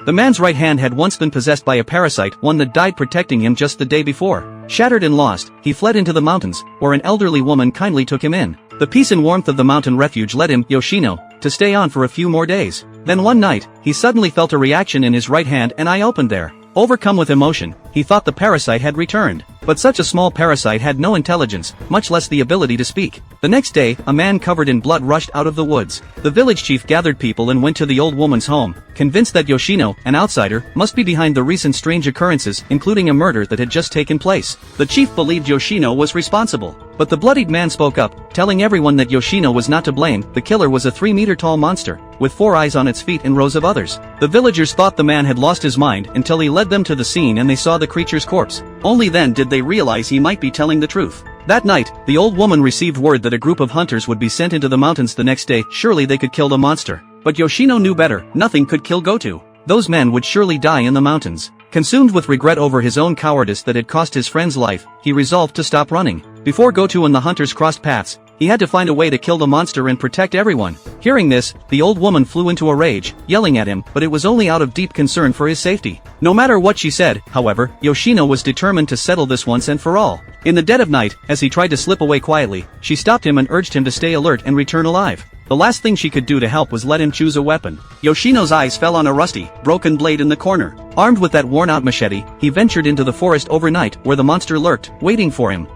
The man's right hand had once been possessed by a parasite, one that died protecting him just the day before. Shattered and lost, he fled into the mountains, where an elderly woman kindly took him in. The peace and warmth of the mountain refuge led him, Yoshino, to stay on for a few more days. Then one night, he suddenly felt a reaction in his right hand and eye opened there. Overcome with emotion, he thought the parasite had returned. But such a small parasite had no intelligence, much less the ability to speak. The next day, a man covered in blood rushed out of the woods. The village chief gathered people and went to the old woman's home, convinced that Yoshino, an outsider, must be behind the recent strange occurrences, including a murder that had just taken place. The chief believed Yoshino was responsible. But the bloodied man spoke up, telling everyone that Yoshino was not to blame. The killer was a 3-meter-tall monster, with 4 eyes on its feet and rows of others. The villagers thought the man had lost his mind until he led them to the scene and they saw the creature's corpse. Only then did they realize he might be telling the truth. That night, the old woman received word that a group of hunters would be sent into the mountains the next day. Surely they could kill the monster. But Yoshino knew better. Nothing could kill Goto. Those men would surely die in the mountains. Consumed with regret over his own cowardice that had cost his friend's life, he resolved to stop running. Before Goto and the hunters crossed paths, he had to find a way to kill the monster and protect everyone. Hearing this, the old woman flew into a rage, yelling at him, but it was only out of deep concern for his safety. No matter what she said, however, Yoshino was determined to settle this once and for all. In the dead of night, as he tried to slip away quietly, she stopped him and urged him to stay alert and return alive. The last thing she could do to help was let him choose a weapon. Yoshino's eyes fell on a rusty, broken blade in the corner. Armed with that worn-out machete, he ventured into the forest overnight where the monster lurked, waiting for him.